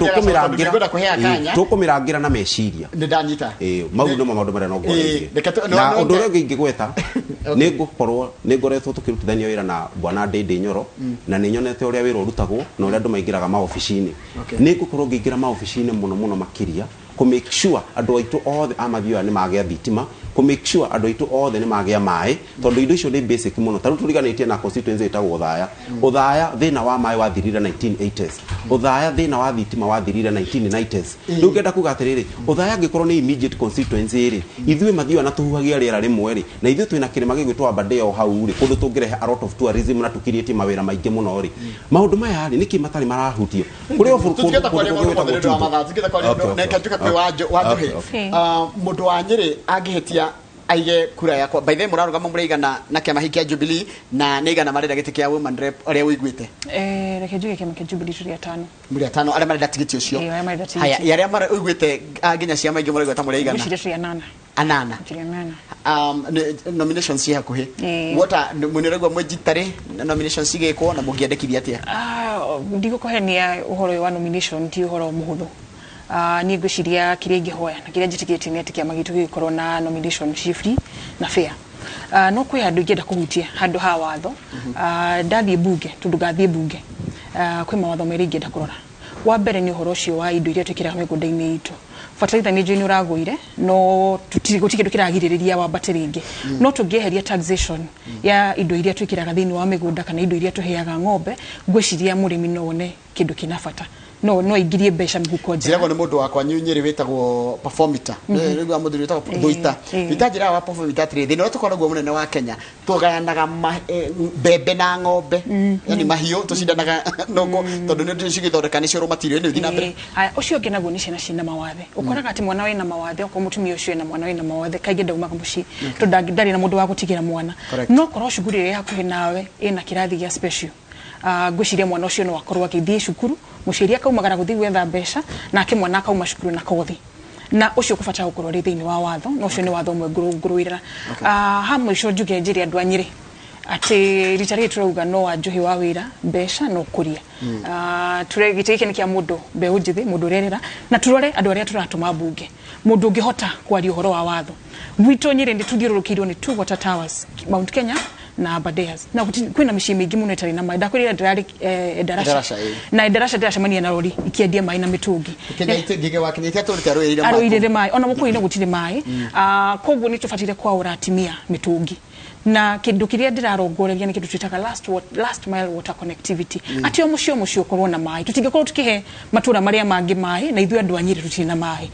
Speaker 4: tukumirangira na meciria
Speaker 2: ni ndanyita
Speaker 4: mau no maundu maria no ngorire na undu uria ngingigweta ni gukorwo ngoretwo tukirutithania wira na bwana Ndindi Nyoro na ni nyonete uria wira urutagwo na uria andu maingiraga maoficini ni gukorwo ngingira maoficini muno makiria ku make sure andu aitu othe amathioya ni magia thitima ku make sure andu aitu othe ni magia mai tondu indo icio ni basic muno taru turiganitie na constituency itagwo uthaya thina wa mai wathirire 1980s uthaya thina wa thitima wathirire 1990s riu ngenda kuga atiriri uthaya ngikorwo ni immediate constituency ri ithuĩ mathioya na tuhuhagia riera rimwe ri na ithuĩ twina kirima gigwitwa Aberdare hau ri kundu tungirehe a lot of tourism na tukiritie mawira maingi muno ri maundu maya ri niki matari marahutio kuri ofuru
Speaker 2: mundu wa Nyeri angihetia aige kura yakwa by the murarugama muraigana na kiama hiki ya Jubilee na neigana marenda gite kia women rep aria wiguite
Speaker 1: reke njuge kiama kia Jubilee turi atano
Speaker 2: muri atano aria marenda tigiti ucio haya yaria mara wiguite nginya ciama ingi muraigata muraigana anana nominations cia hakuhi wota muniragwa mwejitare nominations igekwo na mungiandikithia atia
Speaker 1: ndigukohenia uhoro wa nomination ti uhoro muhuthu ni ngwiciria kiria ingihoya na kiria njitikite ni ati kiama gitu gikorwo na nomination free na fair no kwi andu ingenda kuhutia handu ha watho ndathie bunge tundu gathie bunge kwi mawatho meri ingenda kurora wa mbere ni uhoro ucio wa indo iria twikiraga migunda-ini itu fatalitha ni njini uraguire no gutikindu kiragiririria wa bateringi no tungieheria taxation ya indo iria twikiraga thiini wa migunda kana indo iria tuheaga ng'ombe ngwiciria murimi no one kindu kina fata no ingirie mbeca mhuko nja
Speaker 2: njira ni mundu wakwa nyunyiri witagwo performiter rigu amuthuri witagwo doita itajira wa performiter tri thina tukoragwo munene wa Kenya tugayanaga bebe na ng'ombe yani mahiyo tucindanaga nongo tondu ni ndicigithondeka ni cio rumatirio ni thina mbere
Speaker 1: ucio ngi naguo ni ciana cina mawathe ukoraga ati mwana wina mawathe ko mutumia ucio na mwana wina mawathe kaige ndaumaga muci to ndari na mundu wa gutigira mwana no korwo cuguri iri hakuhi nawe ina kirathi gia special ngwiciria mwana ucio no akorwo akithie cukuru muciria kaumagara guthii gwetha mbeca nake mwana akauma cukuru na kothi na ucio kubata gukorwo ri thiini wa watho no ucio ni watho umwe nguruirira hamwe ico njuge njiri andu anyiri ati ritari turauga no anjuhi wa wira mbeca no kuria ture gitike ni kia mundu mbeu njithi mundu rerera na turore andu aria turatuma bunge mundu ngihota kwari uhoro wa watho gwito nyiri ndi tuthiurukirwo ni two water towers Mount Kenya na Aberdares na kwina mishii mingi muno itari na mai ndakwirira ndirari darasha na darasha ndashemania na rori ikiendia mai na mitungi
Speaker 2: Kenya itegege wa Kenya itaturi
Speaker 1: aroirire mai ona mukuine gutire mai koguo ni tufatire kwa uratimia mitungi na kindu kiria ndirarongoreria ni kindu twitaga last mile water connectivity ati o mucio korwo na mai tutingekorwo tukihe matura maria mangi mai na ithu andu anyiri tutiri na mai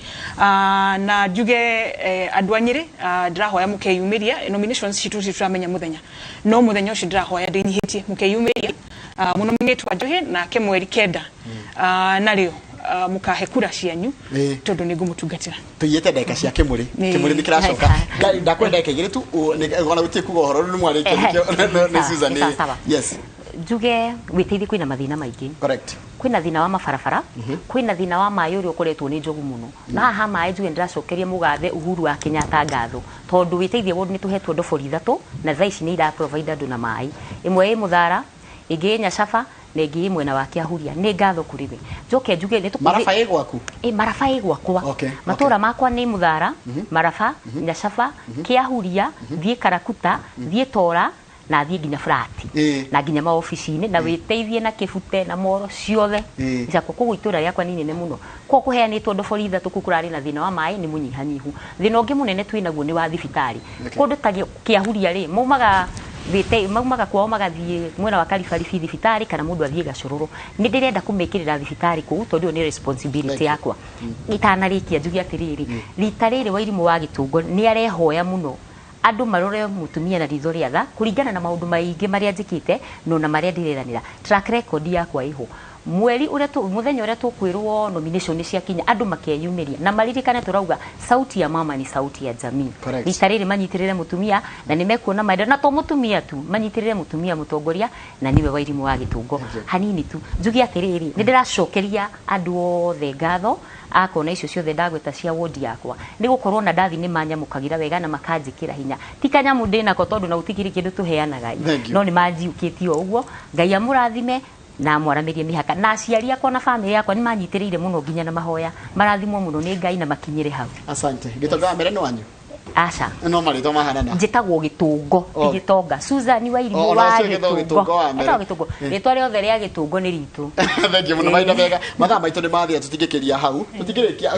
Speaker 1: na njuge andu anyiri ndirahoya mukeyumiria nominations citu turamenya muthenya no muthenya ucio ndirahoya ndinyihitie mukeyumiria muno mngetwa njuhi na ke mweri kenda na rio mukahe kura cianyu tondu ni ngumutungatira
Speaker 2: tuyete ndeka cia Kimuri ni kiracoka ndakwenda ndeka igiri tu ona gutie kugo horo ni mwarike ni Susan yes
Speaker 3: njuge witithi kwina mathina maingi
Speaker 2: correct
Speaker 3: kwina thina wa mabarabara kwina thina wa mai uri ukoretwo ni njogu muno na haha mai njuge ndiracokeria mugathe Uhuru wa Kenyatta ngatho tondu witithi wodi ni tuhetwo ndobori ithatu na thaici ni ira provide andu na mai imwe Muthara ingi Nyacafa na ingi imwe na Wakiahuria ni ngatho kuriwe njoke njuge ni
Speaker 2: Marafa igwaku
Speaker 3: Marafa igwakwa matura makwa ni Muthara Marafa Nyacafa Kiahuria thie Karakuta thie Tora na thie nginya Frati na nginya maofici-ini na witeithie na Kibute na Moro ciothe icako koguo itura riakwa ni nene muno ko kuheanitwo ndobori ithatu kukurari na thina wa mai ni munyihanyihu thina ungi munene twinaguo ni wa thibitari kundu ta Kiahuria ri maumaga kwao magathie mwena wa Kalifarifi thibitari kana mundu athie Gacururu ni ndirenda kumekirira thibitari ku tondu ni responsibility yakwa itanarikia njugi atiriri rita riri wa irimu wa Gitungo ni arehoya muno andu marore mutumia na ritho ria tha kuringana na maundu maingi maria njikite no na maria ndireranira track record yakwa iho mweri uria muthenya uria tukwirwo nomination ni cia kinya andu makeyumiria na maririkane turauga sauti ya mama ni sauti ya jamii ritariri manyitirire mutumia na nimekuona maida na to mutumia tu manyitirire mutumia mutongoria na niwe wa irimu wa Gitungo hanini tu njugi atiriri ni ndiracokeria andu othe ngatho akona icio ciothe ndagweta cia wodi yakwa ni gukorwo na ndathi ni manyamukagira wega na makanjikira hinya tikanyamu ndina ko tondu na utikiri kindu tuheanaga no ni manjiukitio uguo ngai amurathime na mwaramirie mihaka na aciari akwa na family yakwa ni manyitirire muno nginya na mahoya marathimwo muno ni ngai na makinyire hau
Speaker 2: asante Gitonga mere no wanyu
Speaker 3: aca
Speaker 2: no marito mahanana
Speaker 3: njitagwo Gitungo Gitonga Susan wa irimu wa Gitungo ritwa riothe ria Gitungo ni ritu
Speaker 2: thank you muno maida mega mathaa maitu ni mathia tutingikiria hau tutingirikia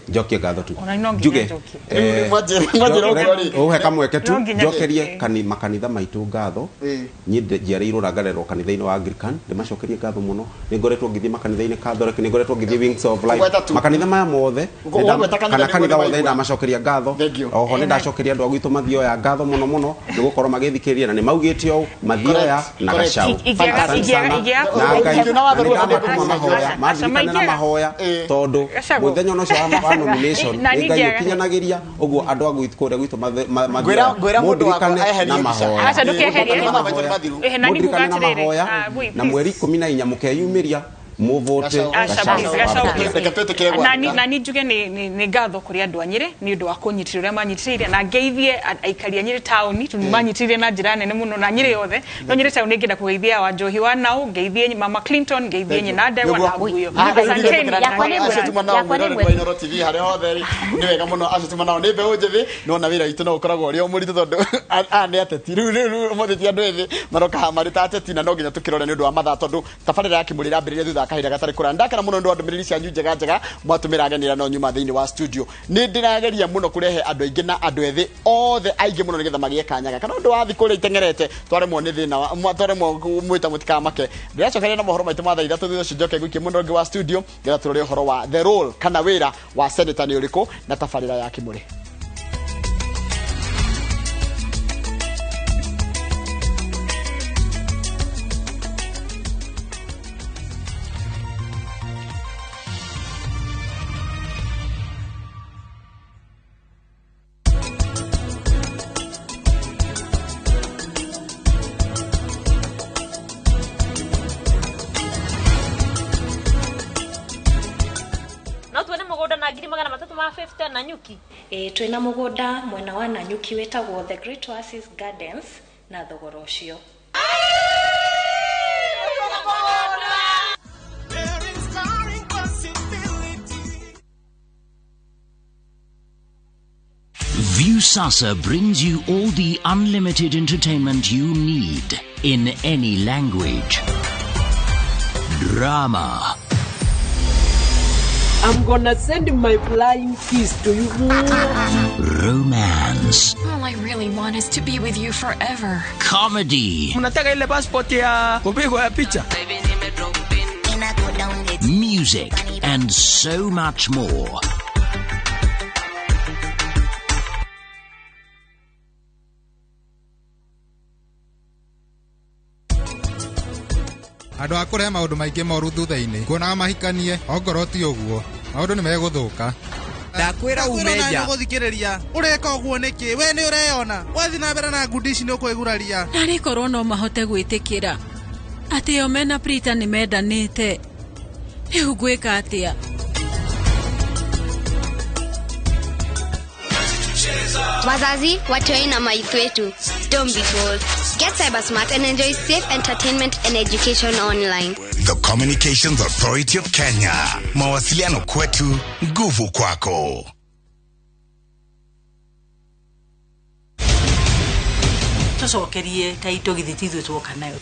Speaker 4: njokie ngatho tu
Speaker 1: njuge
Speaker 4: uhe kamweke tu njokerie makanitha maitu ngatho nyinde njiarirwo rangarerwo kanitha-ini wa Anglican ndimacokerie ngatho muno ningoretwo ngithie makanitha-ini Catholic ningoretwo ngithie Wings of Life makanitha maya mothe kana kanitha wothe ndamacokeria ngatho oho ni ndacokeria andu agwitu mathioya ngatho muno muno nigukorwo magithikiriria na ni maugite o mathioya na gacau na mahoya tondu muthenya ucio wa nomination ngai ukinyanagiria uguo andu agwitu kuria gwitu mathioya mudirikane na mahoya
Speaker 1: acha ndukeherie
Speaker 4: na mweri 14 mukeyumiria muvote
Speaker 1: na ni njuge ni ngatho kuri andu anyire ni undu wa kunyitirira uria manyitirire na ngeithie aikari anyire town tu manyitirire na njira nene muno na nyire yothe no nyire town ngenda kugeithia wa Njohi wa Nau ngeithie mama Clinton ngeithie nyina Ndewa na Guyo
Speaker 2: yakwa ni Wainoro TV hari hothe ni wega muno acituma nao ni mbeu njithi no na wira itu no ukoragwo uri omuritu tondu ni ateti riu muthiti andu ethi maroka hamari ta ateti na no nginya tukirore ni undu wa mathaa tondu tabarira ya Kimuri rambiririe thutha ga kahinda gatari kuranda kana muno ndo andumiriri cia njega njega mwatumira agenira no nyuma thiini wa studio ni ndirageria muno kurehe andu aingi na andu ethi othe aingi muno nigetha magie kanyaga kana ndo wathi kuri itengerete twaremwo ni thina twaremwo mwita mutikamake ndiracokeria na mohoro maitu ma thaa ithatu thutha ucio njoke gwikie muno ngi wa studio ngetha turore uhoro wa the role kana wira wa senator ni uriku na tabarira ya Kimuri.
Speaker 5: Na nyuki twina mugunda mwena wa Nanyuki wetagwo the Great Oasis Gardens na thogoro ucio
Speaker 6: Viusasa brings you all the unlimited entertainment you need in any language. Drama.
Speaker 7: I'm gonna send my flying kiss to you.
Speaker 6: Romance.
Speaker 8: All I really want is to be with you forever.
Speaker 6: Comedy.
Speaker 9: Mnataka ile passport ya kupigwa ya picha.
Speaker 6: Music and so much more.
Speaker 10: Andu akure maundu maingi moru thutha-ini kuona mahikanie ongoro ti uguo maundu ni meguthuka
Speaker 9: ndakwira umeja
Speaker 11: guthikiriria ureka uguo niki we ni ureyona wathi na mbere na ngundi ici ni ukwiguraria
Speaker 12: nari korwo no mahote gwitikira ati yo mena Prita ni mendanite riu gwika atia
Speaker 13: Wazazi, watoi na maithu wetu. Don't be fooled. Get cyber smart and enjoy safe entertainment and education online.
Speaker 14: The Communications Authority of Kenya. Mawasiliano kwetu, nguvu kwako.
Speaker 7: Tucokerie taito githitithwe twoka nayo.